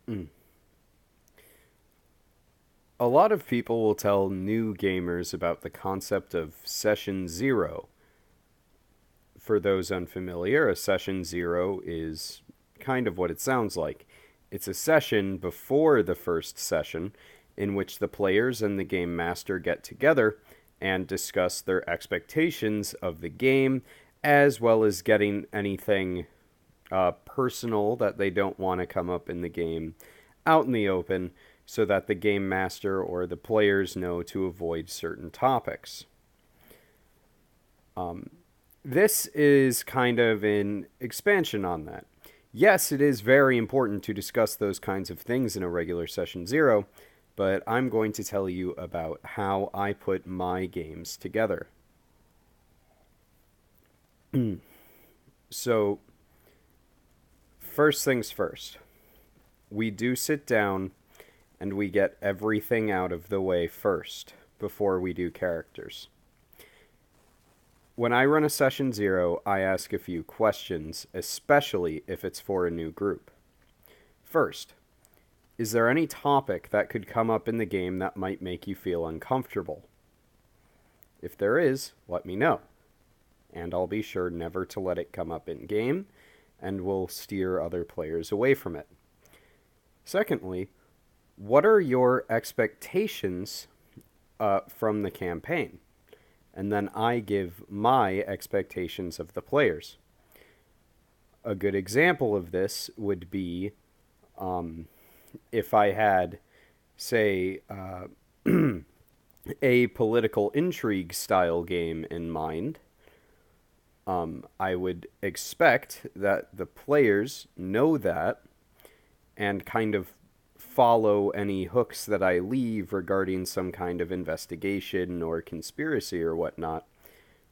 Mm. A lot of people will tell new gamers about the concept of Session Zero. For those unfamiliar, a Session Zero is kind of what it sounds like. It's a session before the first session in which the players and the game master get together and discuss their expectations of the game, as well as getting anything personal that they don't want to come up in the game out in the open so that the game master or the players know to avoid certain topics. This is kind of an expansion on that. Yes, it is very important to discuss those kinds of things in a regular session zero, but I'm going to tell you about how I put my games together. So, first things first, we do sit down and we get everything out of the way first before we do characters. When I run a session zero, I ask a few questions, especially if it's for a new group. First, is there any topic that could come up in the game that might make you feel uncomfortable? If there is, let me know, and I'll be sure never to let it come up in game, and will steer other players away from it. Secondly, what are your expectations from the campaign? And then I give my expectations of the players. A good example of this would be if I had, say, a political intrigue style game in mind. I would expect that the players know that and kind of follow any hooks that I leave regarding some kind of investigation or conspiracy or whatnot,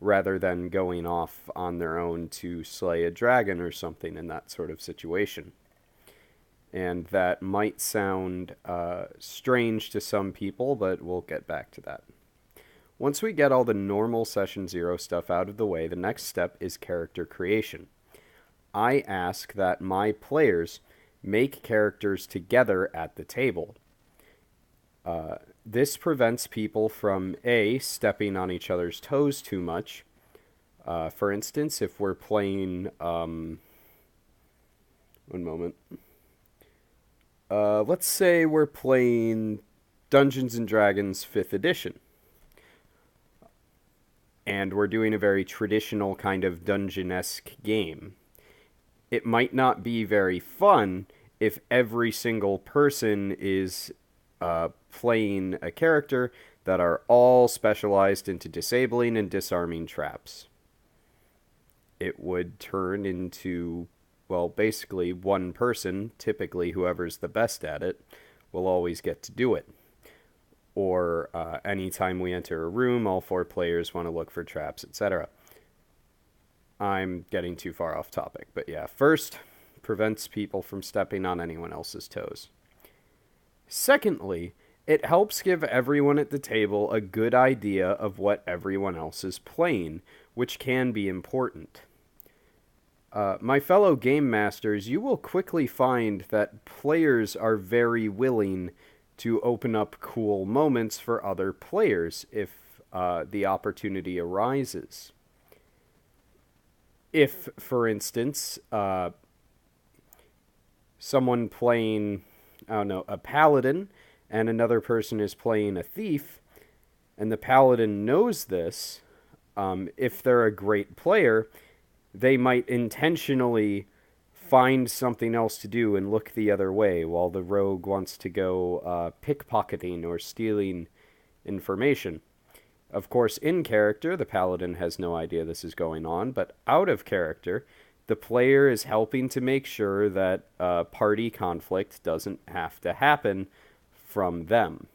rather than going off on their own to slay a dragon or something in that sort of situation. And that might sound strange to some people, but we'll get back to that. Once we get all the normal Session Zero stuff out of the way, the next step is character creation. I ask that my players make characters together at the table. This prevents people from A, stepping on each other's toes too much. For instance, if we're playing. One moment. Let's say we're playing Dungeons and Dragons 5th edition. And we're doing a very traditional kind of dungeon-esque game. It might not be very fun if every single person is playing a character that are all specialized into disabling and disarming traps. It would turn into, well, basically one person, typically whoever's the best at it, will always get to do it. Or anytime we enter a room, all four players want to look for traps, etc. I'm getting too far off topic, but yeah, first, prevents people from stepping on anyone else's toes. Secondly, it helps give everyone at the table a good idea of what everyone else is playing, which can be important. My fellow game masters, you will quickly find that players are very willing to open up cool moments for other players if the opportunity arises. If, for instance, someone playing, I don't know, a paladin and another person is playing a thief, and the paladin knows this, if they're a great player, they might intentionally find something else to do and look the other way while the rogue wants to go pickpocketing or stealing information. Of course, in character, the paladin has no idea this is going on, but out of character, the player is helping to make sure that party conflict doesn't have to happen from them.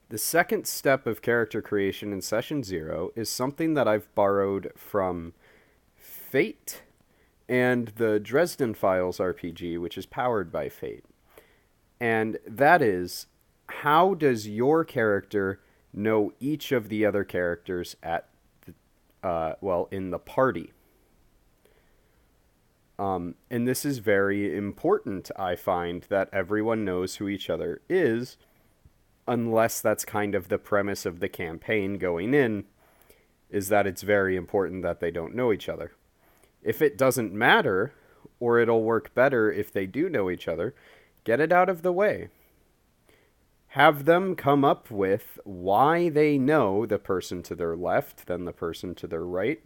The second step of character creation in Session Zero is something that I've borrowed from Fate and the Dresden Files RPG, which is powered by Fate. And that is, how does your character know each of the other characters at the, in the party? And this is very important, I find, that everyone knows who each other is, unless that's kind of the premise of the campaign going in, is that it's very important that they don't know each other. If it doesn't matter, or it'll work better if they do know each other, get it out of the way. Have them come up with why they know the person to their left, then the person to their right,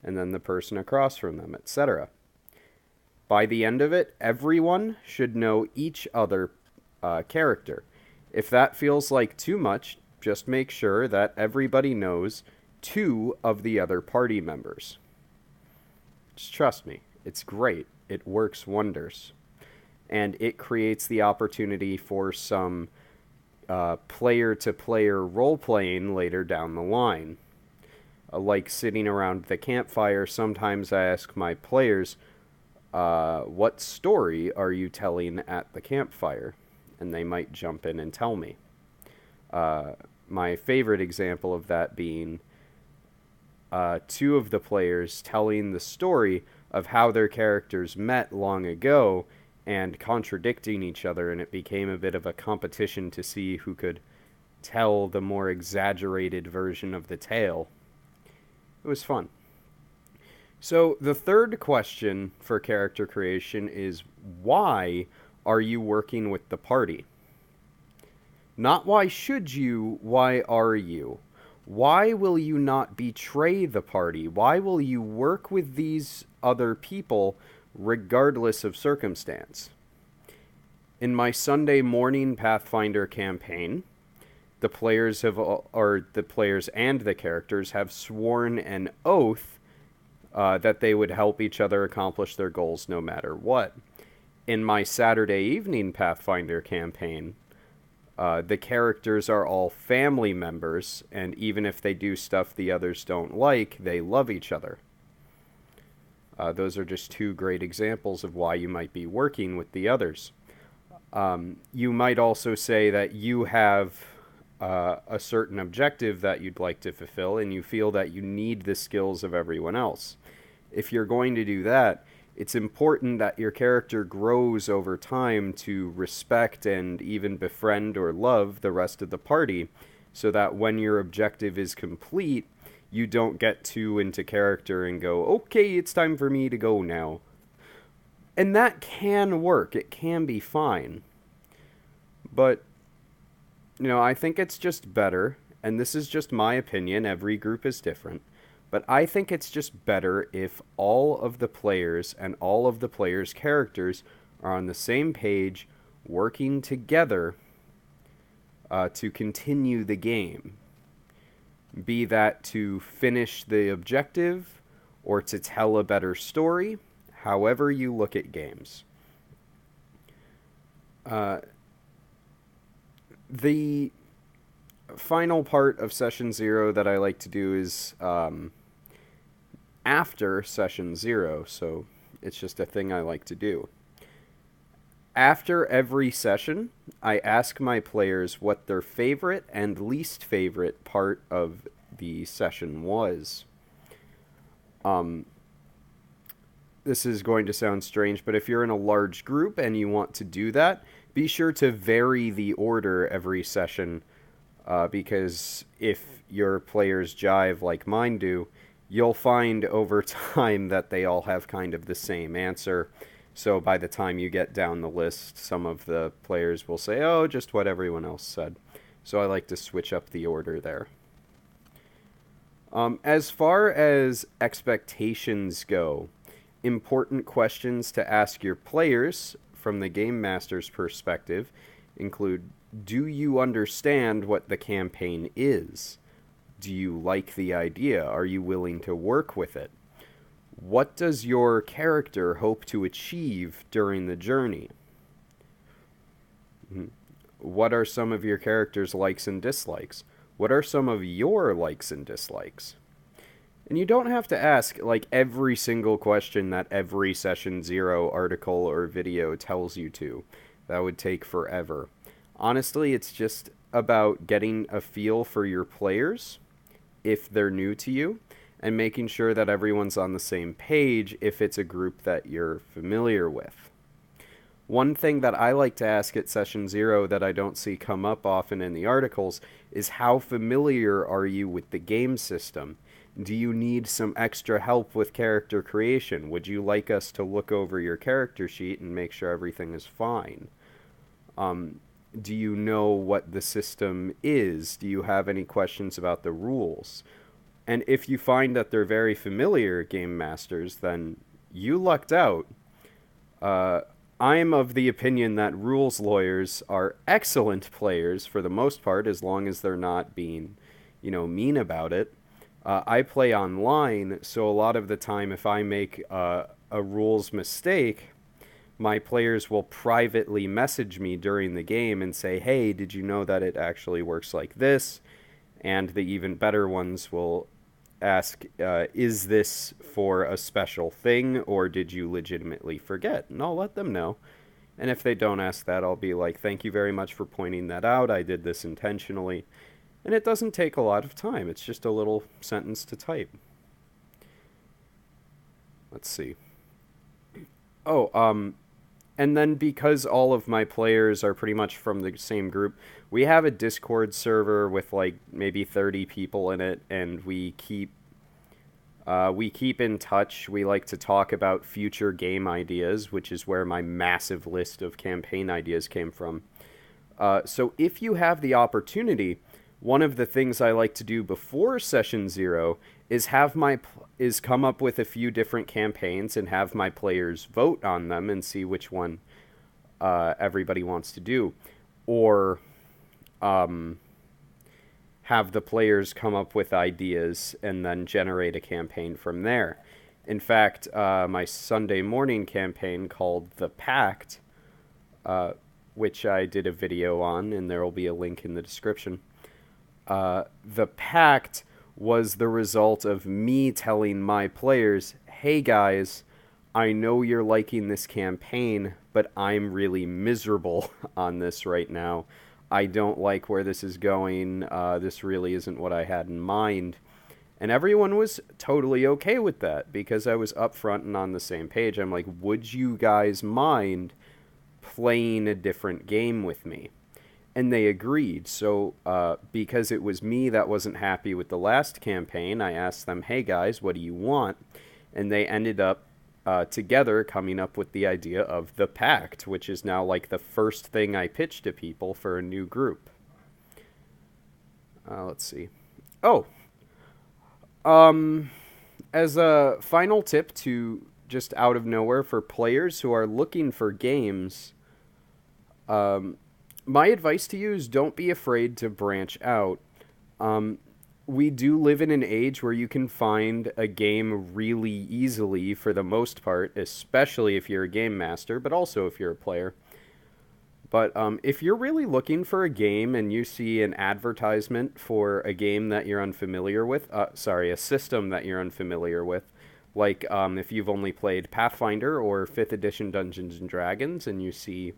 and then the person across from them, etc. By the end of it, everyone should know each other character. If that feels like too much, just make sure that everybody knows two of the other party members. Just trust me, it's great. It works wonders. And it creates the opportunity for some player to player role playing later down the line. Like sitting around the campfire, sometimes I ask my players, what story are you telling at the campfire? And they might jump in and tell me. My favorite example of that being two of the players telling the story of how their characters met long ago and contradicting each other, and it became a bit of a competition to see who could tell the more exaggerated version of the tale. It was fun. So, the third question for character creation is why are you working with the party? Not why should you, why are you? Why will you not betray the party? Why will you work with these other people regardless of circumstance? In my Sunday morning Pathfinder campaign, the players and the characters have sworn an oath that they would help each other accomplish their goals no matter what. In my Saturday evening Pathfinder campaign, the characters are all family members, and even if they do stuff the others don't like, they love each other. Those are just two great examples of why you might be working with the others. You might also say that you have a certain objective that you'd like to fulfill, and you feel that you need the skills of everyone else. If you're going to do that, it's important that your character grows over time to respect and even befriend or love the rest of the party, so that when your objective is complete, you don't get too into character and go, okay, it's time for me to go now. And that can work. It can be fine. But, I think it's just better, and this is just my opinion, every group is different, but I think it's just better if all of the players and all of the players' characters are on the same page, working together to continue the game. Be that to finish the objective or to tell a better story, however you look at games. The final part of Session 0 that I like to do is after Session 0, so it's just a thing I like to do. After every session, I ask my players what their favorite and least favorite part of the session was. This is going to sound strange, but if you're in a large group and you want to do that, be sure to vary the order every session, because if your players jive like mine do, you'll find over time that they all have kind of the same answer. So by the time you get down the list, some of the players will say, oh, just what everyone else said. So I like to switch up the order there. As far as expectations go, important questions to ask your players from the Game Master's perspective include, do you understand what the campaign is? Do you like the idea? Are you willing to work with it? What does your character hope to achieve during the journey? What are some of your character's likes and dislikes? What are some of your likes and dislikes? And you don't have to ask like every single question that every Session 0 article or video tells you to. That would take forever. Honestly, it's just about getting a feel for your players if they're new to you, and making sure that everyone's on the same page if it's a group that you're familiar with. One thing that I like to ask at session zero that I don't see come up often in the articles is how familiar are you with the game system? Do you need some extra help with character creation? Would you like us to look over your character sheet and make sure everything is fine? Do you know what the system is? Do you have any questions about the rules? And if you find that they're very familiar game masters, then you lucked out. I'm of the opinion that rules lawyers are excellent players for the most part, as long as they're not being, mean about it. I play online, so a lot of the time, if I make a rules mistake, my players will privately message me during the game and say, hey, did you know that it actually works like this? And the even better ones will ask, is this for a special thing, or did you legitimately forget? And I'll let them know. And if they don't ask that, I'll be like, thank you very much for pointing that out. I did this intentionally. And it doesn't take a lot of time. It's just a little sentence to type. Let's see. Oh, and then because all of my players are pretty much from the same group, we have a Discord server with like maybe 30 people in it, and we keep in touch. We like to talk about future game ideas, which is where my massive list of campaign ideas came from. So if you have the opportunity, one of the things I like to do before session zero is come up with a few different campaigns and have my players vote on them and see which one everybody wants to do, or have the players come up with ideas and then generate a campaign from there. In fact, my Sunday morning campaign called The Pact, which I did a video on, and there will be a link in the description. The Pact was the result of me telling my players, hey guys, I know you're liking this campaign, but I'm really miserable on this right now. I don't like where this is going. This really isn't what I had in mind. And everyone was totally okay with that because I was upfront and on the same page. I'm like, would you guys mind playing a different game with me? And they agreed. So because it was me that wasn't happy with the last campaign, I asked them, hey guys, what do you want? And they ended up together coming up with the idea of The Pact, which is now like the first thing I pitch to people for a new group. Let's see. Oh, as a final tip to just out of nowhere for players who are looking for games, my advice to you is don't be afraid to branch out. We do live in an age where you can find a game really easily for the most part, especially if you're a game master, but also if you're a player. But if you're really looking for a game and you see an advertisement for a game that you're unfamiliar with, a system that you're unfamiliar with, like if you've only played Pathfinder or 5th edition Dungeons and Dragons and you see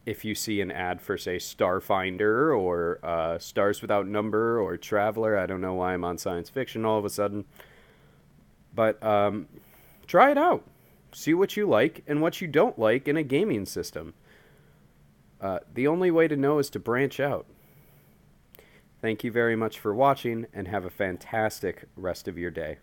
if you see an ad for, say, Starfinder or Stars Without Number or Traveler, I don't know why I'm on science fiction all of a sudden, but try it out. See what you like and what you don't like in a gaming system. The only way to know is to branch out. Thank you very much for watching, and have a fantastic rest of your day.